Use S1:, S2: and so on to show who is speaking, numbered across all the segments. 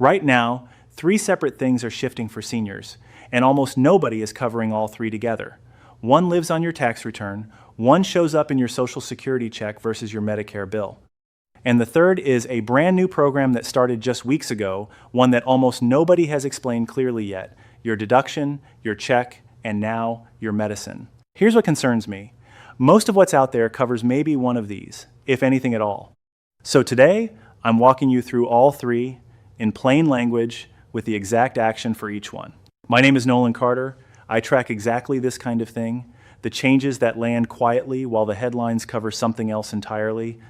S1: Right now, three separate things are shifting for seniors, and almost nobody is covering all three together. One lives on your tax return, one shows up in your Social Security check versus your Medicare bill. And the third is a brand new program that started just weeks ago, one that almost nobody has explained clearly yet: your deduction, your check, and now your medicine. Here's what concerns me. Most of what's out there covers maybe one of these, if anything at all. So today, I'm walking you through all three in plain language with the exact action for each one. My name is Nolan Carter. I track exactly this kind of thing, the changes that land quietly while the headlines cover something else entirely.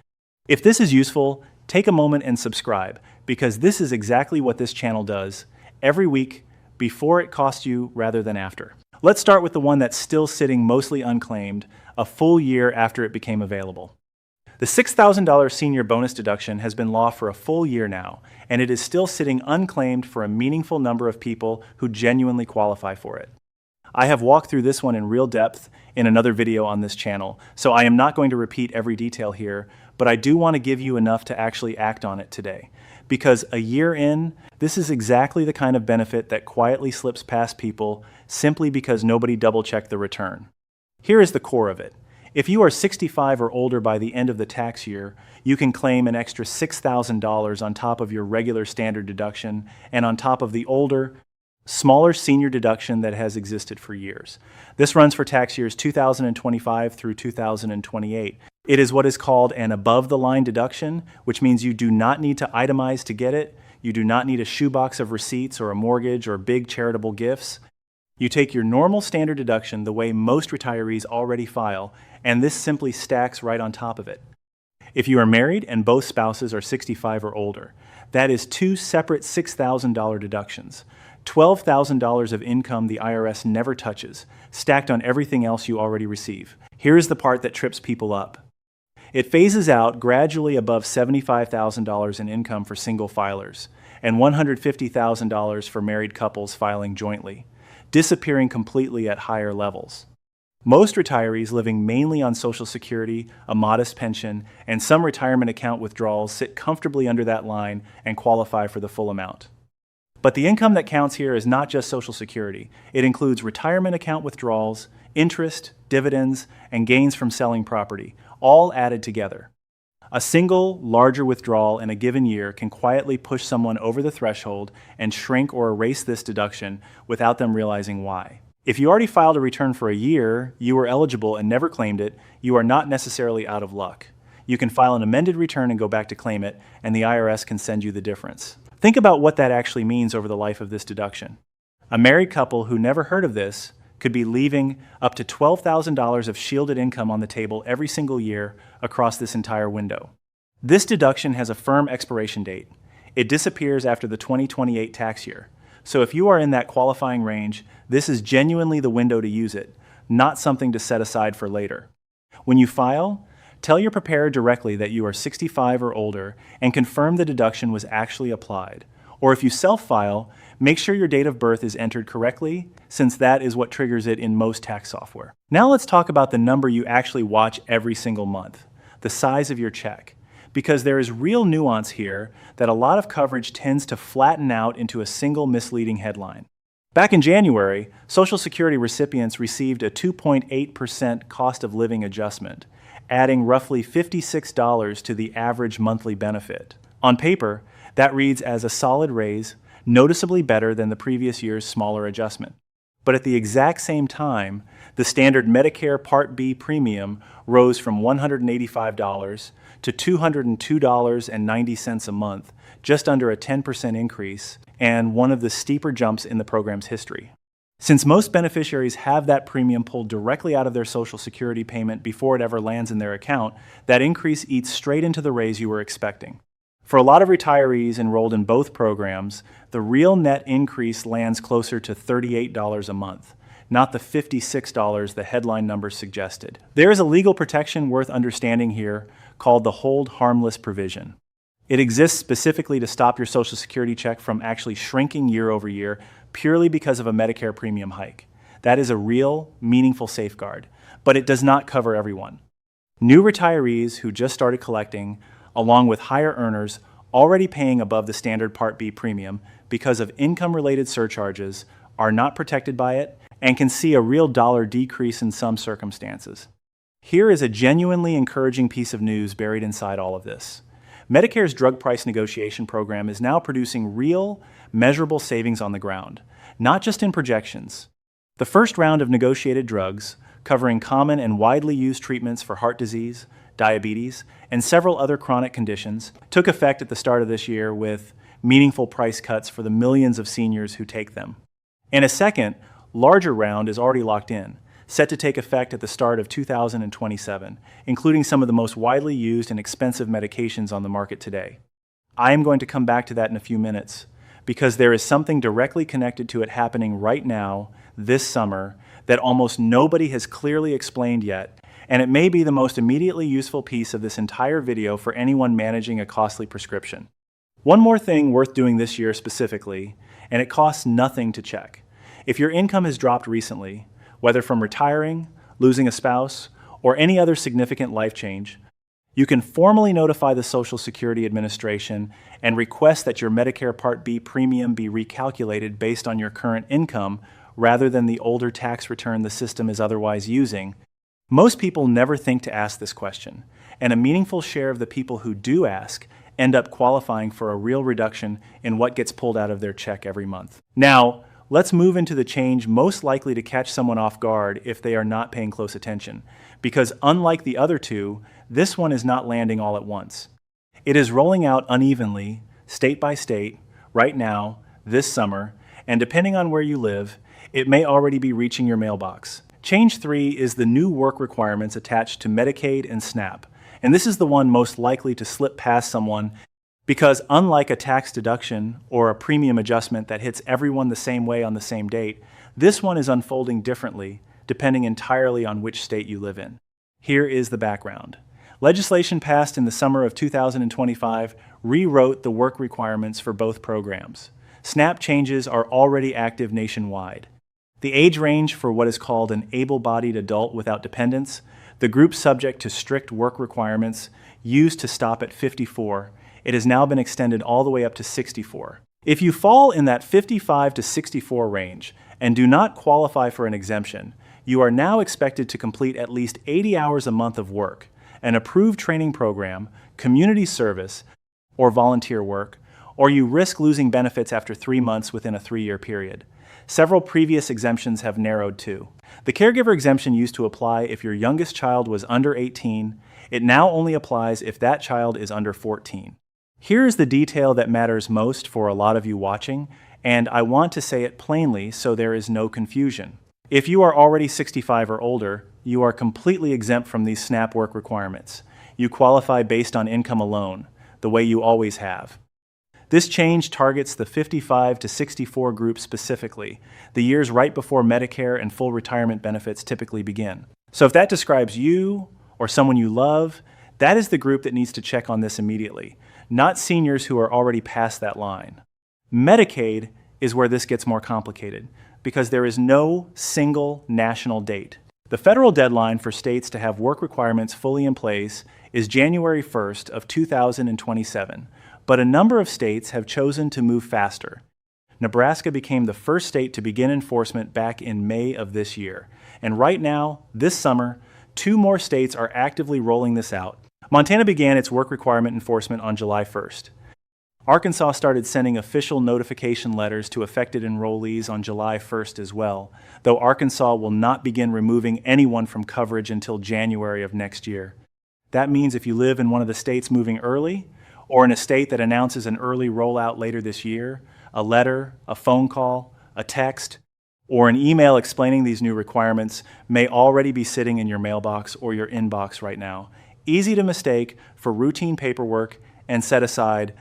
S1: If this is useful, take a moment and subscribe, because this is exactly what this channel does every week, before it costs you rather than after. Let's start with the one that's still sitting mostly unclaimed, a full year after it became available. The $6,000 senior bonus deduction has been law for a full year now, and it is still sitting unclaimed for a meaningful number of people who genuinely qualify for it. I have walked through this one in real depth in another video on this channel, so I am not going to repeat every detail here, but I do want to give you enough to actually act on it today. Because a year in, this is exactly the kind of benefit that quietly slips past people simply because nobody double-checked the return. Here is the core of it. If you are 65 or older by the end of the tax year, you can claim an extra $6,000 on top of your regular standard deduction and on top of the older, smaller senior deduction that has existed for years. This runs for tax years 2025 through 2028. It is what is called an above-the-line deduction, which means you do not need to itemize to get it. You do not need a shoebox of receipts or a mortgage or big charitable gifts. You take your normal standard deduction the way most retirees already file, and this simply stacks right on top of it. If you are married and both spouses are 65 or older, that is two separate $6,000 deductions. $12,000 of income the IRS never touches, stacked on everything else you already receive. Here is the part that trips people up. It phases out gradually above $75,000 in income for single filers and $150,000 for married couples filing jointly, disappearing completely at higher levels. Most retirees living mainly on Social Security, a modest pension, and some retirement account withdrawals sit comfortably under that line and qualify for the full amount. But the income that counts here is not just Social Security. It includes retirement account withdrawals, interest, dividends, and gains from selling property, all added together. A single, larger withdrawal in a given year can quietly push someone over the threshold and shrink or erase this deduction without them realizing why. If you already filed a return for a year, you were eligible and never claimed it, you are not necessarily out of luck. You can file an amended return and go back to claim it, and the IRS can send you the difference. Think about what that actually means over the life of this deduction. A married couple who never heard of this could be leaving up to $12,000 of shielded income on the table every single year across this entire window. This deduction has a firm expiration date. It disappears after the 2028 tax year. So if you are in that qualifying range, this is genuinely the window to use it, not something to set aside for later. When you file, tell your preparer directly that you are 65 or older and confirm the deduction was actually applied. Or if you self-file, make sure your date of birth is entered correctly, since that is what triggers it in most tax software. Now let's talk about the number you actually watch every single month, the size of your check. Because there is real nuance here that a lot of coverage tends to flatten out into a single misleading headline. Back in January, Social Security recipients received a 2.8% cost of living adjustment, adding roughly $56 to the average monthly benefit. On paper, that reads as a solid raise, noticeably better than the previous year's smaller adjustment. But at the exact same time, the standard Medicare Part B premium rose from $185 to $202.90 a month, just under a 10% increase, and one of the steeper jumps in the program's history. Since most beneficiaries have that premium pulled directly out of their Social Security payment before it ever lands in their account, that increase eats straight into the raise you were expecting. For a lot of retirees enrolled in both programs, the real net increase lands closer to $38 a month, not the $56 the headline number suggested. There is a legal protection worth understanding here called the hold harmless provision. It exists specifically to stop your Social Security check from actually shrinking year over year purely because of a Medicare premium hike. That is a real, meaningful safeguard, but it does not cover everyone. New retirees who just started collecting, along with higher earners, already paying above the standard Part B premium because of income-related surcharges, are not protected by it and can see a real dollar decrease in some circumstances. Here is a genuinely encouraging piece of news buried inside all of this. Medicare's drug price negotiation program is now producing real, measurable savings on the ground, not just in projections. The first round of negotiated drugs, covering common and widely used treatments for heart disease, diabetes, and several other chronic conditions, took effect at the start of this year with meaningful price cuts for the millions of seniors who take them. And a second, larger round is already locked in, set to take effect at the start of 2027, including some of the most widely used and expensive medications on the market today. I am going to come back to that in a few minutes, because there is something directly connected to it happening right now, this summer, that almost nobody has clearly explained yet, and it may be the most immediately useful piece of this entire video for anyone managing a costly prescription. One more thing worth doing this year specifically, and it costs nothing to check. If your income has dropped recently, whether from retiring, losing a spouse, or any other significant life change, you can formally notify the Social Security Administration and request that your Medicare Part B premium be recalculated based on your current income rather than the older tax return the system is otherwise using. Most people never think to ask this question, and a meaningful share of the people who do ask end up qualifying for a real reduction in what gets pulled out of their check every month. Now, let's move into the change most likely to catch someone off guard if they are not paying close attention, because unlike the other two, this one is not landing all at once. It is rolling out unevenly, state by state, right now, this summer, and depending on where you live, it may already be reaching your mailbox. Change 3 is the new work requirements attached to Medicaid and SNAP, and this is the one most likely to slip past someone because unlike a tax deduction or a premium adjustment that hits everyone the same way on the same date, this one is unfolding differently depending entirely on which state you live in. Here is the background. Legislation passed in the summer of 2025 rewrote the work requirements for both programs. SNAP changes are already active nationwide. The age range for what is called an able-bodied adult without dependents, the group subject to strict work requirements, used to stop at 54. It has now been extended all the way up to 64. If you fall in that 55 to 64 range and do not qualify for an exemption, you are now expected to complete at least 80 hours a month of work, an approved training program, community service, or volunteer work, or you risk losing benefits after 3 months within a 3-year period. Several previous exemptions have narrowed too. The caregiver exemption used to apply if your youngest child was under 18. It now only applies if that child is under 14. Here is the detail that matters most for a lot of you watching, and I want to say it plainly so there is no confusion. If you are already 65 or older, you are completely exempt from these SNAP work requirements. You qualify based on income alone, the way you always have. This change targets the 55 to 64 group specifically, the years right before Medicare and full retirement benefits typically begin. So if that describes you or someone you love, that is the group that needs to check on this immediately, not seniors who are already past that line. Medicaid is where this gets more complicated because there is no single national date. The federal deadline for states to have work requirements fully in place is January 1st of 2027. But a number of states have chosen to move faster. Nebraska became the first state to begin enforcement back in May of this year. And right now, this summer, 2 more states are actively rolling this out. Montana began its work requirement enforcement on July 1st. Arkansas started sending official notification letters to affected enrollees on July 1st as well, though Arkansas will not begin removing anyone from coverage until January of next year. That means if you live in one of the states moving early, or in a state that announces an early rollout later this year, a letter, a phone call, a text, or an email explaining these new requirements may already be sitting in your mailbox or your inbox right now. Easy to mistake for routine paperwork and set aside.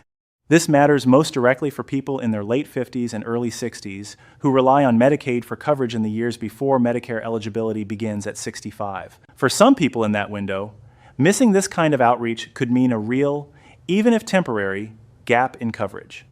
S1: This matters most directly for people in their late 50s and early 60s who rely on Medicaid for coverage in the years before Medicare eligibility begins at 65. For some people in that window, missing this kind of outreach could mean a real, even if temporary, gap in coverage.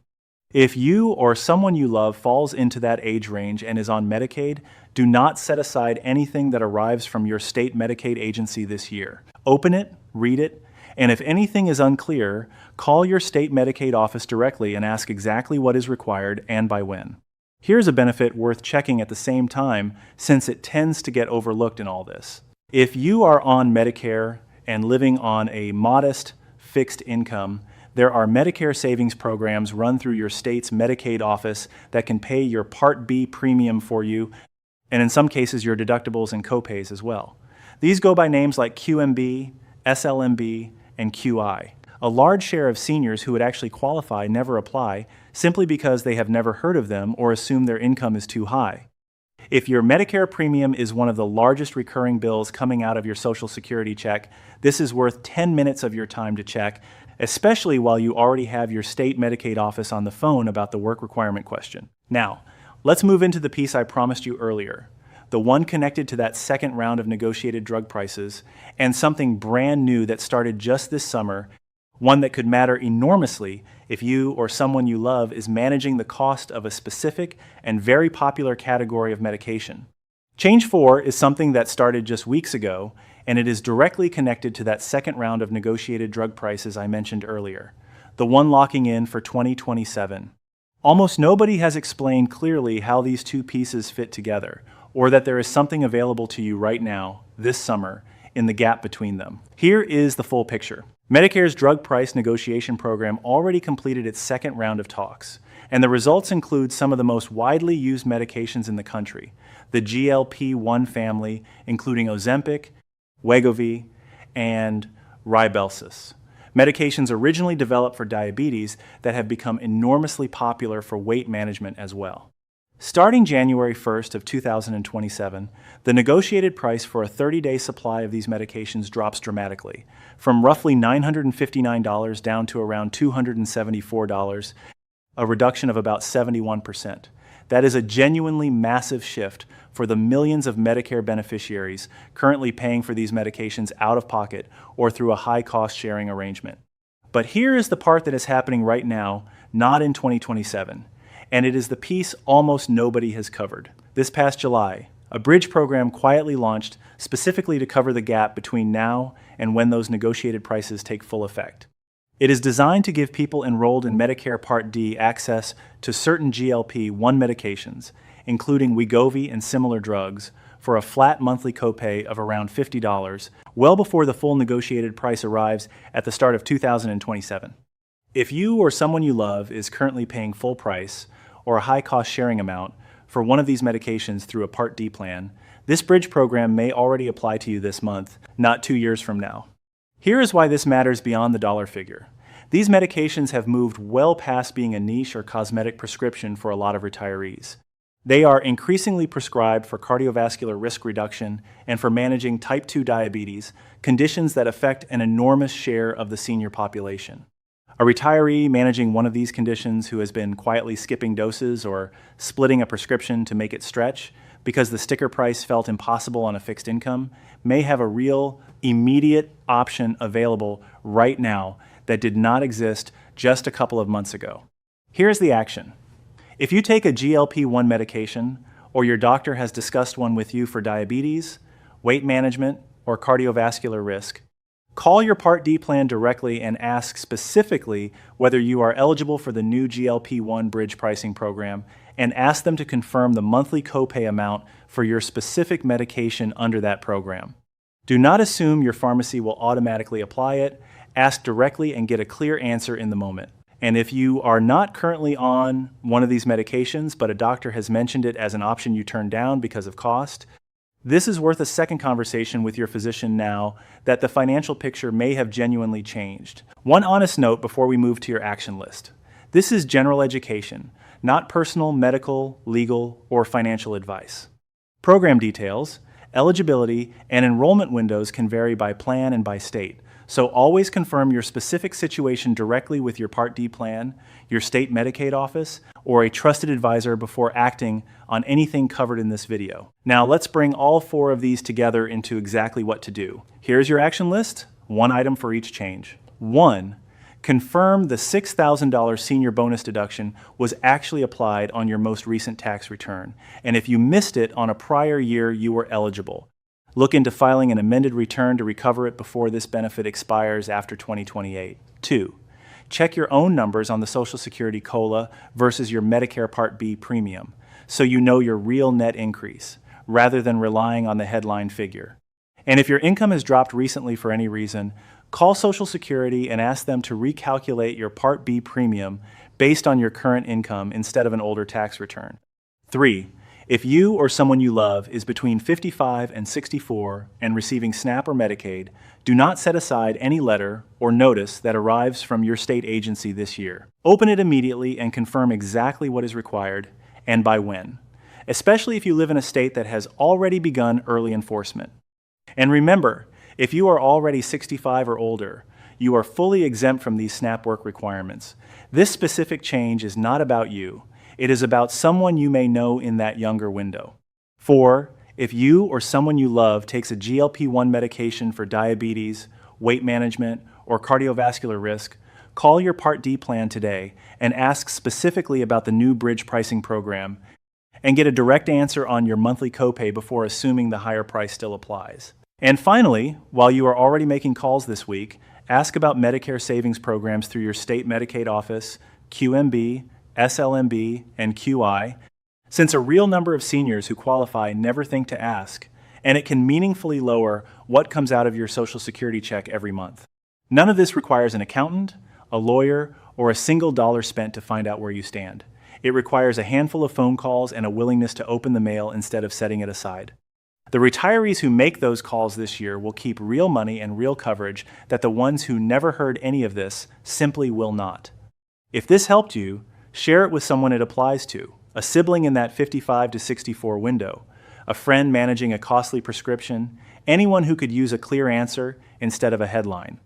S1: If you or someone you love falls into that age range and is on Medicaid, do not set aside anything that arrives from your state Medicaid agency this year. Open it, read it, And if anything is unclear, call your state Medicaid office directly and ask exactly what is required and by when. Here's a benefit worth checking at the same time, since it tends to get overlooked in all this. If you are on Medicare and living on a modest fixed income, there are Medicare Savings Programs run through your state's Medicaid office that can pay your Part B premium for you, and in some cases your deductibles and copays as well. These go by names like QMB, SLMB, and QI. A large share of seniors who would actually qualify never apply simply because they have never heard of them or assume their income is too high. If your Medicare premium is one of the largest recurring bills coming out of your Social Security check, this is worth 10 minutes of your time to check, especially while you already have your state Medicaid office on the phone about the work requirement question. Now, let's move into the piece I promised you earlier, the one connected to that second round of negotiated drug prices, and something brand new that started just this summer, one that could matter enormously if you or someone you love is managing the cost of a specific and very popular category of medication. Change 4 is something that started just weeks ago, and it is directly connected to that second round of negotiated drug prices I mentioned earlier, the one locking in for 2027. Almost nobody has explained clearly how these two pieces fit together, or that there is something available to you right now, this summer, in the gap between them. Here is the full picture. Medicare's drug price negotiation program already completed its second round of talks, and the results include some of the most widely used medications in the country, the GLP-1 family, including Ozempic, Wegovy, and Rybelsus. Medications originally developed for diabetes that have become enormously popular for weight management as well. Starting January 1st of 2027, the negotiated price for a 30-day supply of these medications drops dramatically, from roughly $959 down to around $274, a reduction of about 71%. That is a genuinely massive shift for the millions of Medicare beneficiaries currently paying for these medications out of pocket or through a high-cost sharing arrangement. But here is the part that is happening right now, not in 2027. And it is the piece almost nobody has covered. This past July, a bridge program quietly launched specifically to cover the gap between now and when those negotiated prices take full effect. It is designed to give people enrolled in Medicare Part D access to certain GLP-1 medications, including Wegovy and similar drugs, for a flat monthly copay of around $50, well before the full negotiated price arrives at the start of 2027. If you or someone you love is currently paying full price, or a high-cost sharing amount for one of these medications through a Part D plan, this bridge program may already apply to you this month, not 2 years from now. Here is why this matters beyond the dollar figure. These medications have moved well past being a niche or cosmetic prescription for a lot of retirees. They are increasingly prescribed for cardiovascular risk reduction and for managing type 2 diabetes, conditions that affect an enormous share of the senior population. A retiree managing one of these conditions who has been quietly skipping doses or splitting a prescription to make it stretch because the sticker price felt impossible on a fixed income may have a real, immediate option available right now that did not exist just a couple of months ago. Here's the action. If you take a GLP-1 medication, or your doctor has discussed one with you for diabetes, weight management, or cardiovascular risk, call your Part D plan directly and ask specifically whether you are eligible for the new GLP-1 bridge pricing program, and ask them to confirm the monthly copay amount for your specific medication under that program. Do not assume your pharmacy will automatically apply it. Ask directly and get a clear answer in the moment. And if you are not currently on one of these medications, but a doctor has mentioned it as an option you turned down because of cost, this is worth a second conversation with your physician now that the financial picture may have genuinely changed. One honest note before we move to your action list. This is general education, not personal, medical, legal, or financial advice. Program details, eligibility, and enrollment windows can vary by plan and by state, so always confirm your specific situation directly with your Part D plan, your state Medicaid office, or a trusted advisor before acting on anything covered in this video. Now let's bring all 4 of these together into exactly what to do. Here's your action list, 1 item for each change. 1. Confirm the $6,000 senior bonus deduction was actually applied on your most recent tax return, and if you missed it on a prior year, you were eligible. Look into filing an amended return to recover it before this benefit expires after 2028. 2. Check your own numbers on the Social Security COLA versus your Medicare Part B premium, so you know your real net increase, rather than relying on the headline figure. And if your income has dropped recently for any reason, call Social Security and ask them to recalculate your Part B premium based on your current income instead of an older tax return. 3. If you or someone you love is between 55 and 64 and receiving SNAP or Medicaid, do not set aside any letter or notice that arrives from your state agency this year. Open it immediately and confirm exactly what is required and by when, especially if you live in a state that has already begun early enforcement. And remember, if you are already 65 or older, you are fully exempt from these SNAP work requirements. This specific change is not about you. It is about someone you may know in that younger window. 4. If you or someone you love takes a GLP-1 medication for diabetes, weight management, or cardiovascular risk, call your Part D plan today and ask specifically about the new bridge pricing program and get a direct answer on your monthly copay before assuming the higher price still applies. And finally, while you are already making calls this week, ask about Medicare Savings Programs through your state Medicaid office, QMB, SLMB, and QI, since a real number of seniors who qualify never think to ask, and it can meaningfully lower what comes out of your Social Security check every month. None of this requires an accountant, a lawyer, or a single dollar spent to find out where you stand. It requires a handful of phone calls and a willingness to open the mail instead of setting it aside. The retirees who make those calls this year will keep real money and real coverage that the ones who never heard any of this simply will not. If this helped you, share it with someone it applies to, a sibling in that 55 to 64 window, a friend managing a costly prescription, anyone who could use a clear answer instead of a headline.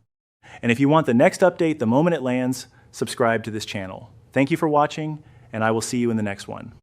S1: And if you want the next update the moment it lands, subscribe to this channel. Thank you for watching, and I will see you in the next one.